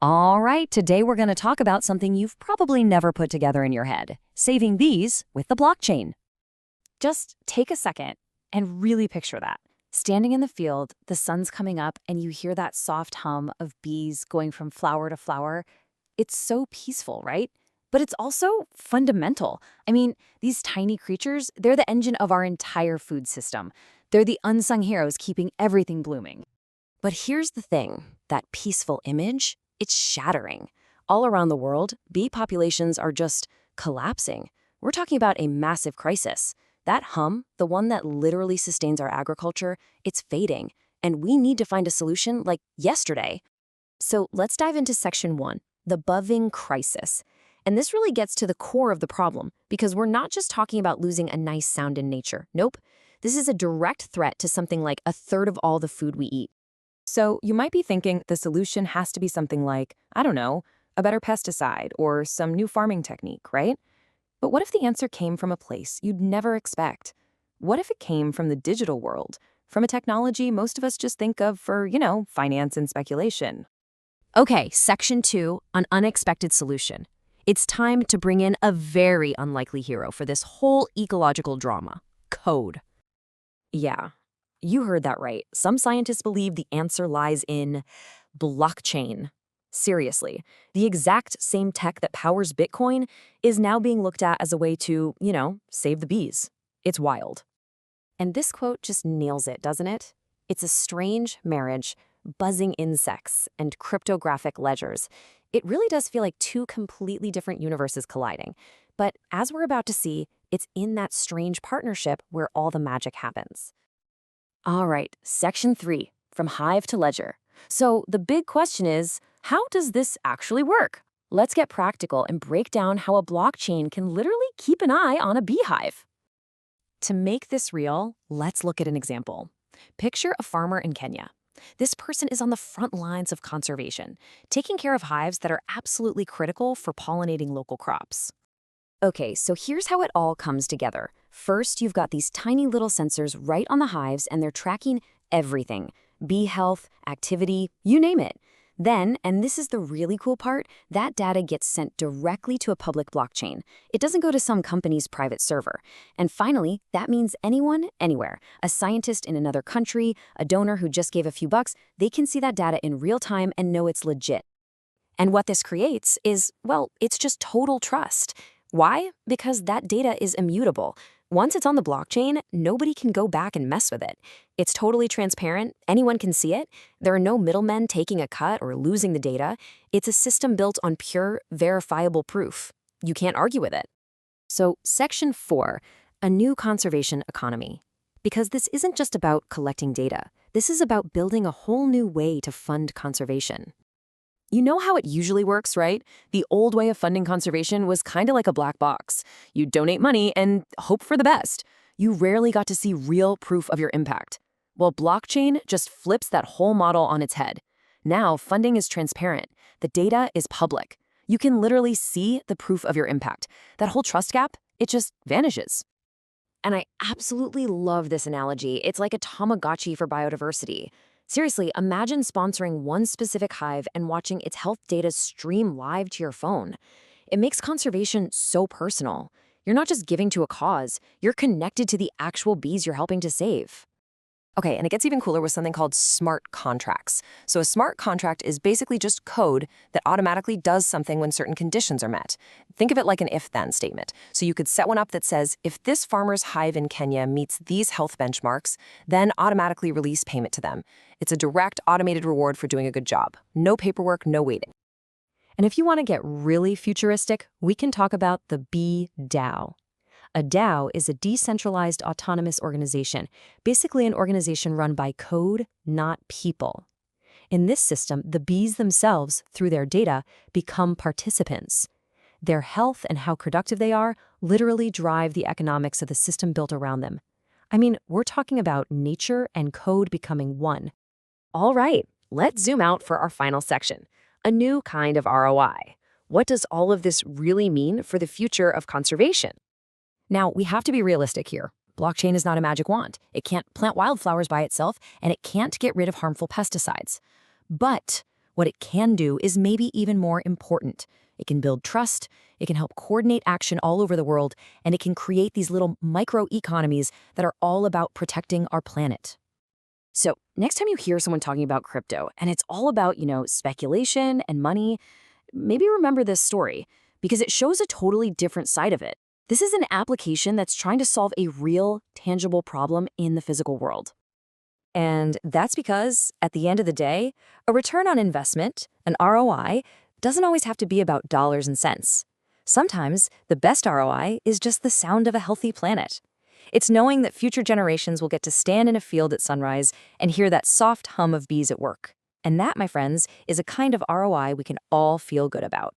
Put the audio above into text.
All right, today we're going to talk about something you've probably never put together in your head, saving bees with the blockchain. Just take a second and really picture that. Standing in the field, the sun's coming up, and you hear that soft hum of bees going from flower to flower. It's so peaceful, right? But it's also fundamental. I mean, these tiny creatures, they're the engine of our entire food system. They're the unsung heroes keeping everything blooming. But here's the thing, that peaceful image, it's shattering. All around the world, bee populations are just collapsing. We're talking about a massive crisis. That hum, the one that literally sustains our agriculture, it's fading. And we need to find a solution like yesterday. So let's dive into section 1, the buzzing crisis. And this really gets to the core of the problem, because we're not just talking about losing a nice sound in nature. Nope. This is a direct threat to something like a third of all the food we eat. So you might be thinking the solution has to be something like, I don't know, a better pesticide or some new farming technique, right? But what if the answer came from a place you'd never expect? What if it came from the digital world, from a technology most of us just think of for, finance and speculation? Okay, section 2, an unexpected solution. It's time to bring in a very unlikely hero for this whole ecological drama, code. Yeah. You heard that right. Some scientists believe the answer lies in blockchain. Seriously, the exact same tech that powers Bitcoin is now being looked at as a way to, save the bees. It's wild. And this quote just nails it, doesn't it? It's a strange marriage, buzzing insects and cryptographic ledgers. It really does feel like two completely different universes colliding. But as we're about to see, it's in that strange partnership where all the magic happens. All right, section 3, from hive to ledger. So the big question is, how does this actually work? Let's get practical and break down how a blockchain can literally keep an eye on a beehive. To make this real, let's look at an example. Picture a farmer in Kenya. This person is on the front lines of conservation, taking care of hives that are absolutely critical for pollinating local crops. Okay, so here's how it all comes together. First, you've got these tiny little sensors right on the hives, and they're tracking everything. Bee health, activity, you name it. Then, and this is the really cool part, that data gets sent directly to a public blockchain. It doesn't go to some company's private server. And finally, that means anyone, anywhere, a scientist in another country, a donor who just gave a few bucks, they can see that data in real time and know it's legit. And what this creates is, well, it's just total trust. Why? Because that data is immutable. Once it's on the blockchain, nobody can go back and mess with it. It's totally transparent, anyone can see it. There are no middlemen taking a cut or losing the data. It's a system built on pure, verifiable proof. You can't argue with it. So, section 4, a new conservation economy. Because this isn't just about collecting data. This is about building a whole new way to fund conservation. You know how it usually works, right? The old way of funding conservation was kind of like a black box. You donate money and hope for the best. You rarely got to see real proof of your impact. Well, blockchain just flips that whole model on its head. Now, funding is transparent. The data is public. You can literally see the proof of your impact. That whole trust gap, it just vanishes. And I absolutely love this analogy. It's like a Tamagotchi for biodiversity. Seriously, imagine sponsoring one specific hive and watching its health data stream live to your phone. It makes conservation so personal. You're not just giving to a cause, you're connected to the actual bees you're helping to save. Okay, and it gets even cooler with something called smart contracts. So a smart contract is basically just code that automatically does something when certain conditions are met. Think of it like an if-then statement. So you could set one up that says, if this farmer's hive in Kenya meets these health benchmarks, then automatically release payment to them. It's a direct automated reward for doing a good job. No paperwork, no waiting. And if you want to get really futuristic, we can talk about the bee DAO. A DAO is a decentralized autonomous organization, basically an organization run by code, not people. In this system, the bees themselves, through their data, become participants. Their health and how productive they are literally drive the economics of the system built around them. I mean, we're talking about nature and code becoming one. All right, let's zoom out for our final section, a new kind of ROI. What does all of this really mean for the future of conservation? Now, we have to be realistic here. Blockchain is not a magic wand. It can't plant wildflowers by itself, and it can't get rid of harmful pesticides. But What it can do is maybe even more important. It can build trust, it can help coordinate action all over the world, and it can create these little microeconomies that are all about protecting our planet. So, next time you hear someone talking about crypto and it's all about, speculation and money, maybe remember this story because it shows a totally different side of it. This is an application that's trying to solve a real, tangible problem in the physical world. And that's because, at the end of the day, a return on investment, an ROI, doesn't always have to be about dollars and cents. Sometimes, the best ROI is just the sound of a healthy planet. It's knowing that future generations will get to stand in a field at sunrise and hear that soft hum of bees at work. And that, my friends, is a kind of ROI we can all feel good about.